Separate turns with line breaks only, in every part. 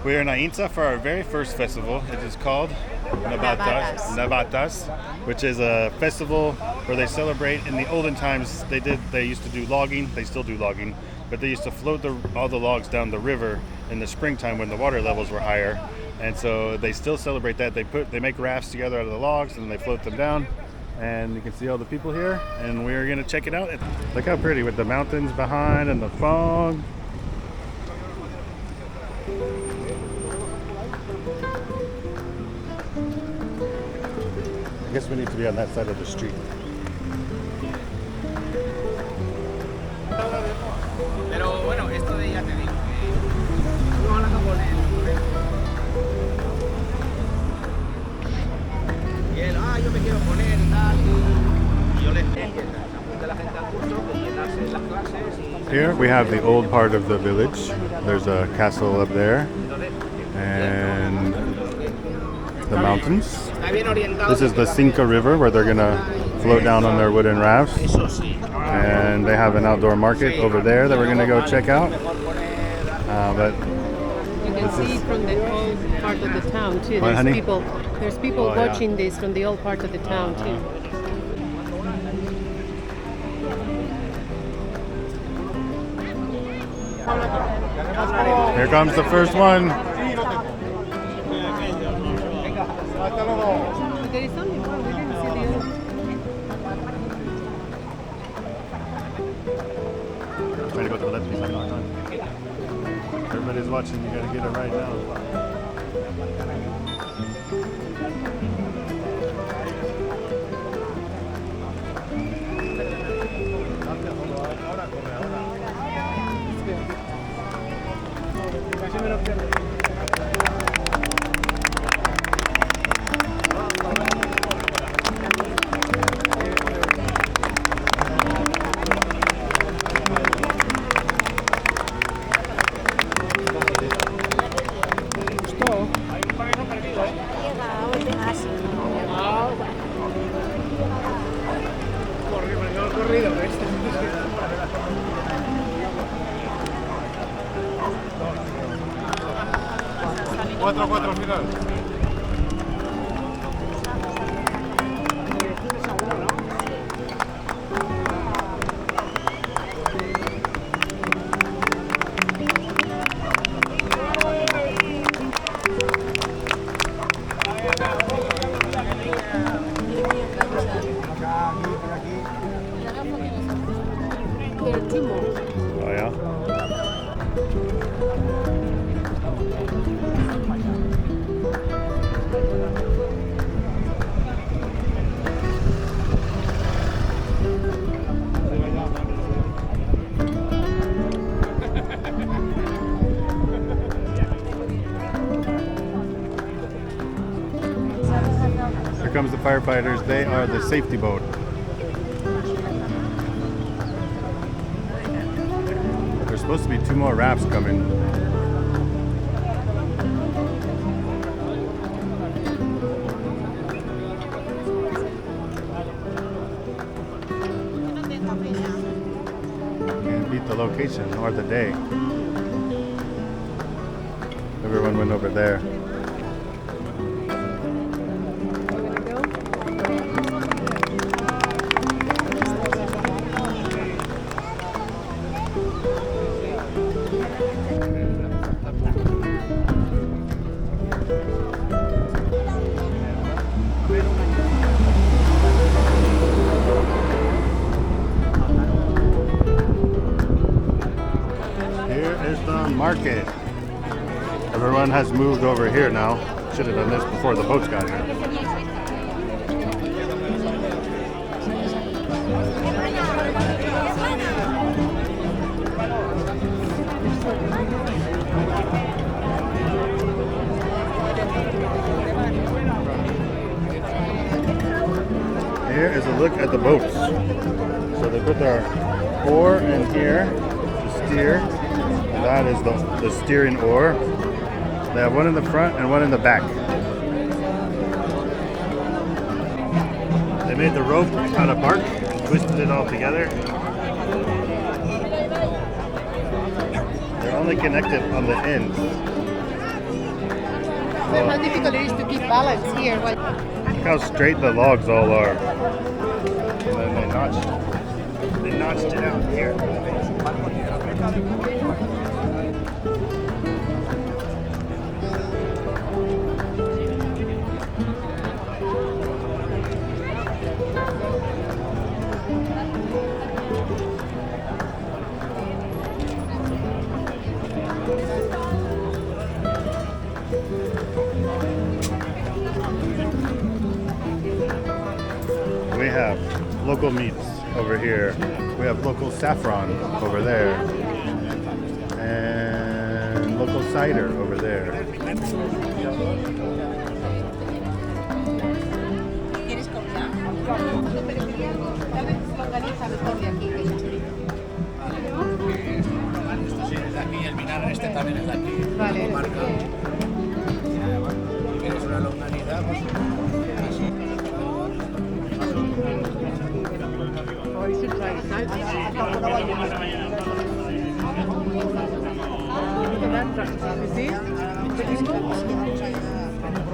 We're in Ainsa for our very first festival. It is called Nabastas, which is a festival where they celebrate. In the olden times, they used to do logging. They still do logging, but they used to float all the logs down the river in the springtime when the water levels were higher. And so they still celebrate that. They make rafts together out of the logs and they float them down. And you can see all the people here, and we're gonna check it out. Look how pretty with the mountains behind and the fog. I guess we need to be on that side of the street.
Pero bueno, esto de ya te digo que no hablan con él. Y él, yo me quiero poner y tal. Y yo le apunta la gente al curso, que llenarse las clases y...
Here we have the old part of the village. There's a castle up there and the mountains. This is the Cinca River where they're gonna float down on their wooden rafts. And they have an outdoor market over there that we're gonna go check out. But
you can see from the old part of the town too. There's people watching this from the old part of the town too.
Here comes the first one.
There is only one. We didn't see the other.
Try to go to the left beside my time. Everybody's watching. You gotta get it right now. Cuatro final. Oh yeah. Here comes the firefighters. They are the safety boat. There's supposed to be 2 more rafts coming. Can't beat the location or the day. Everyone went over there. Market. Everyone has moved over here now. Should have done this before the boats got here. Here is a look at the boats. So they put their oar in here to steer. That is the steering oar. They have one in the front and one in the back. They made the rope out of bark, twisted it all together. They're only connected on the ends.
So how difficult it is to keep balance here.
Look how straight the logs all are. And then they notched it out here. We have local meats over here. We have local saffron over there. And local cider over there.
Sí, es de aquí, el vinagre este también es de aquí.
Vale.
Marca. Si quieres una longaniza, pues así.
Oh, you should try it. Look at that truck. You see?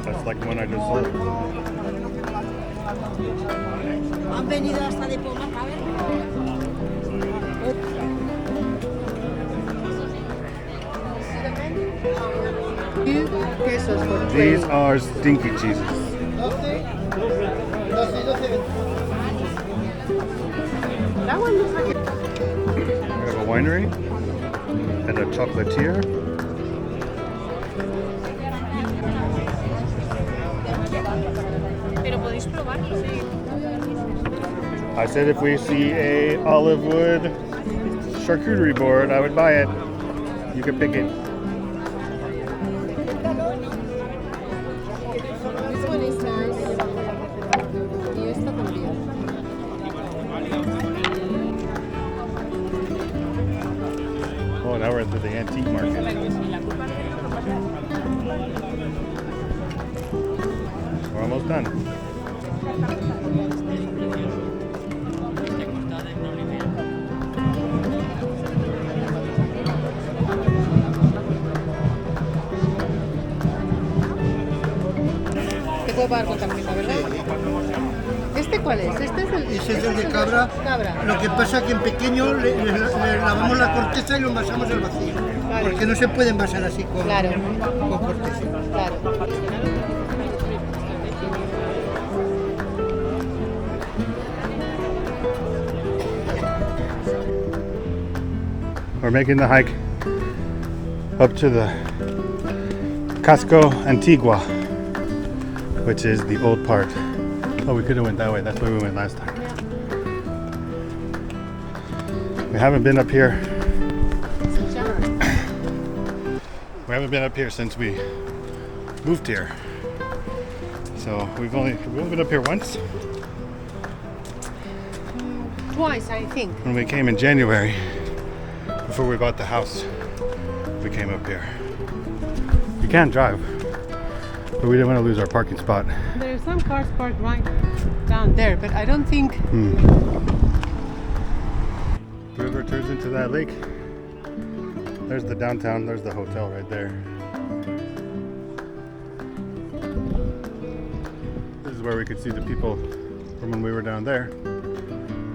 That's like one I just sold.
Han venido hasta de Poma, a ver.
Pesos for
These
20.
are stinky cheeses.
That one looks like
We have a winery and a chocolatier.
Pero podéis probarlo, sí.
I said if we see a olive wood charcuterie board, I would buy it. You can pick it.
this one is nice. Y esta también.
Oh, now we're into the antique market. We're almost done.
Te puedo pagar con tarjeta, ¿verdad? ¿Este cuál es? Este es el,
Ese es el de cabra.
Cabra.
Lo que pasa que en pequeño le lavamos la corteza y lo envasamos al vacío.
Vale.
Porque no se puede envasar así con,
Claro.
con corteza.
Claro.
We're making the hike up to the Casco Antigua, which is the old part. Oh, we could have went that way. That's where we went last time. We haven't been up here. We haven't been up here since we moved here. So we've only been up here once
Twice, I think.
when we came in January. Before we bought the house, we came up here. You can drive, but we didn't want to lose our parking spot.
There are some cars parked right down there, but I don't think.
The river turns into that lake. There's the downtown, there's the hotel right there. This is where we could see the people from when we were down there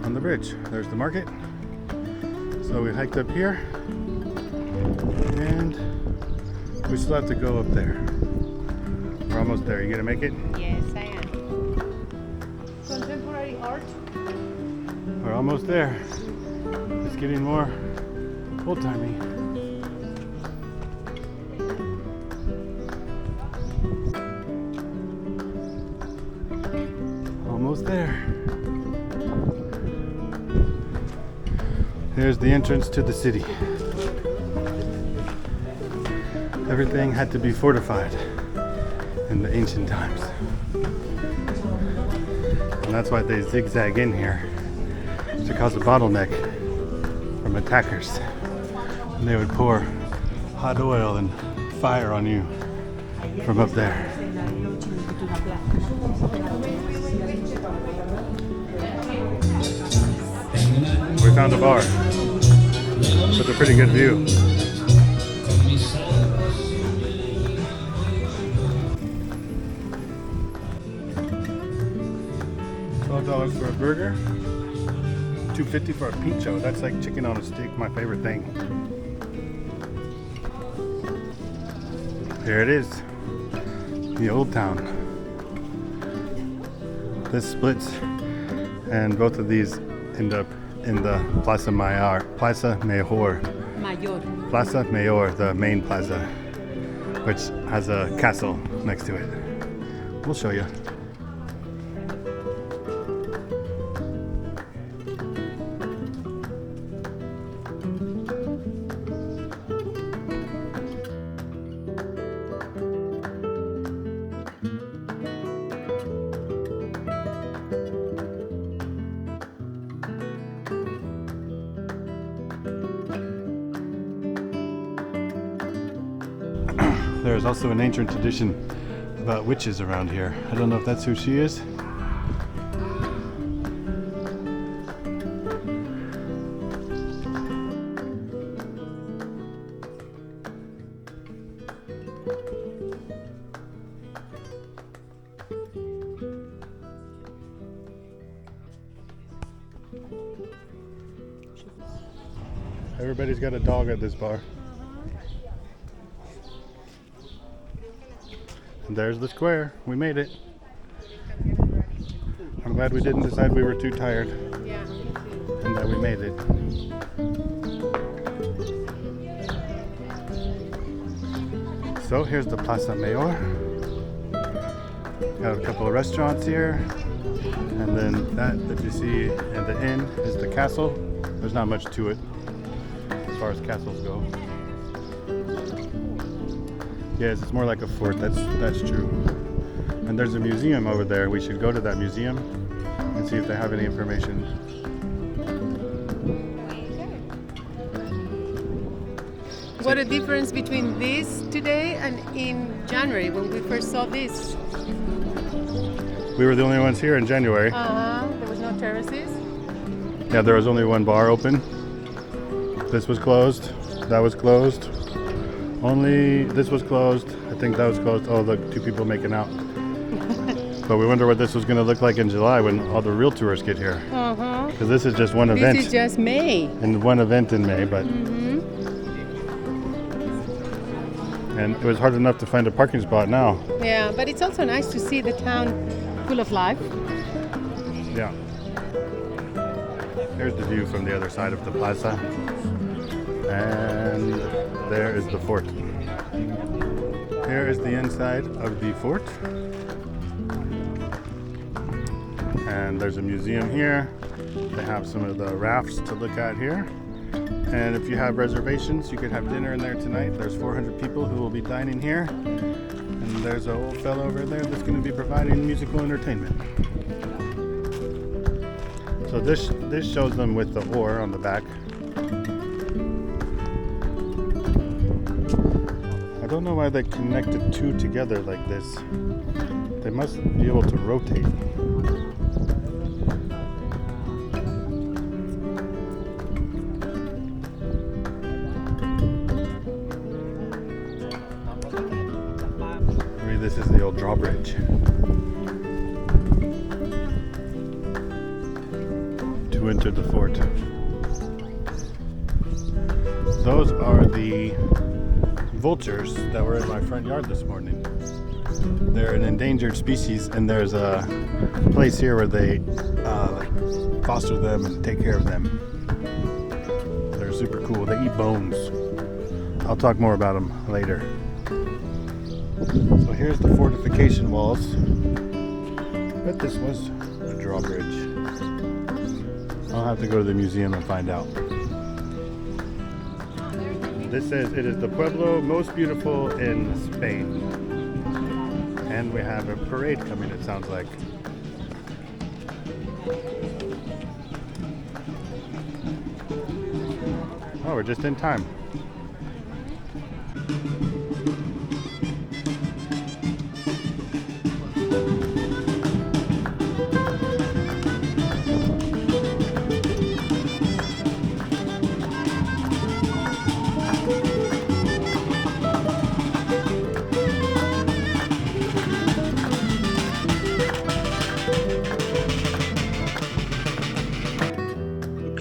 on the bridge. There's the market. So we hiked up here and we still have to go up there. We're almost there. You gonna make it?
Yes, I am. Contemporary art.
We're almost there. It's getting more old-timey. Almost there. Here's the entrance to the city. Everything had to be fortified in the ancient times. And that's why they zigzag in here, to cause a bottleneck from attackers. And they would pour hot oil and fire on you from up there. We found a bar with a pretty good view. $12 for a burger. $2.50 for a pincho. That's like chicken on a stick, my favorite thing. Here it is, the old town. This splits, and both of these end up in the Plaza Mayor, the main plaza, which has a castle next to it. We'll show you. There's also an ancient tradition about witches around here. I don't know if that's who she is. Everybody's got a dog at this bar. And there's the square. We made it. I'm glad we didn't decide we were too tired.
Yeah.
And that we made it. So here's the Plaza Mayor. Got a couple of restaurants here. And then that you see at the end is the castle. There's not much to it as far as castles go. Yes, it's more like a fort, that's true. And there's a museum over there. We should go to that museum and see if they have any information.
What a difference between this today and in January when we first saw this.
We were the only ones here in January.
There was no terraces.
Yeah, there was only one bar open. This was closed. That was closed. Only this was closed. I think that was closed. Oh, look, two people making out. But we wonder what this was going to look like in July when all the real tourists get here. Because this is just one event.
This is just May.
And one event in May, but. And it was hard enough to find a parking spot now.
Yeah, but it's also nice to see the town full of life.
Yeah. Here's the view from the other side of the plaza. And there is the fort. Here is the inside of the fort. And there's a museum here. They have some of the rafts to look at here. And if you have reservations, you could have dinner in there tonight. There's 400 people who will be dining here. And there's an old fellow over there that's going to be providing musical entertainment. So this shows them with the ore on the back. I don't know why they connected two together like this. They must be able to rotate. Maybe this is the old drawbridge. To enter the fort. Those are the vultures that were in my front yard this morning. They're an endangered species, and there's a place here where they foster them and take care of them. They're super cool. They eat bones. I'll talk more about them later. So here's the fortification walls. But this was a drawbridge. I'll have to go to the museum and find out. This says it is the pueblo most beautiful in Spain. And we have a parade coming, it sounds like. Oh, we're just in time.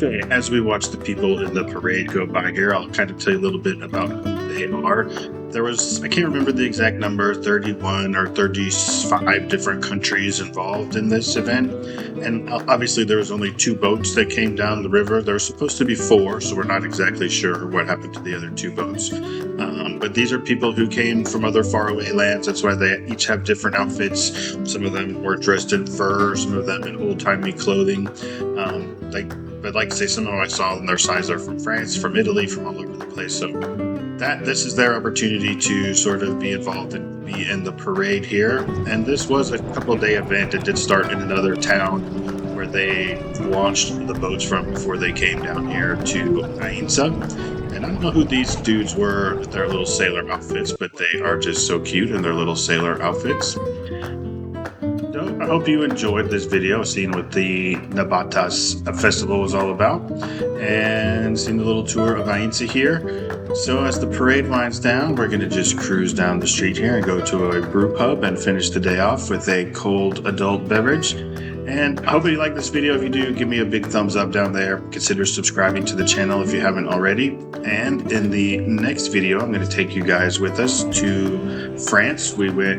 Okay, as we watch the people in the parade go by here, I'll kind of tell you a little bit about who they are. There was, I can't remember the exact number, 31 or 35 different countries involved in this event. And obviously there was only 2 boats that came down the river. There were supposed to be 4, so we're not exactly sure what happened to the other 2 boats. But these are people who came from other faraway lands. That's why they each have different outfits. Some of them were dressed in fur, some of them in old-timey clothing. But like I say, some of them I saw in their signs are from France, from Italy, from all over the place. So this is their opportunity to sort of be involved and be in the parade here. And this was a couple-day event. It did start in another town where they launched the boats from before they came down here to Ainsa. And I don't know who these dudes were with their little sailor outfits, but they are just so cute in their little sailor outfits. So I hope you enjoyed this video, seeing what the Nabastas Festival was all about, and seeing the little tour of Ainsa here. So as the parade winds down, we're going to just cruise down the street here and go to a brew pub and finish the day off with a cold adult beverage. And I hope you like this video. If you do, give me a big thumbs up down there. Consider subscribing to the channel if you haven't already. And in the next video, I'm going to take you guys with us to France. We went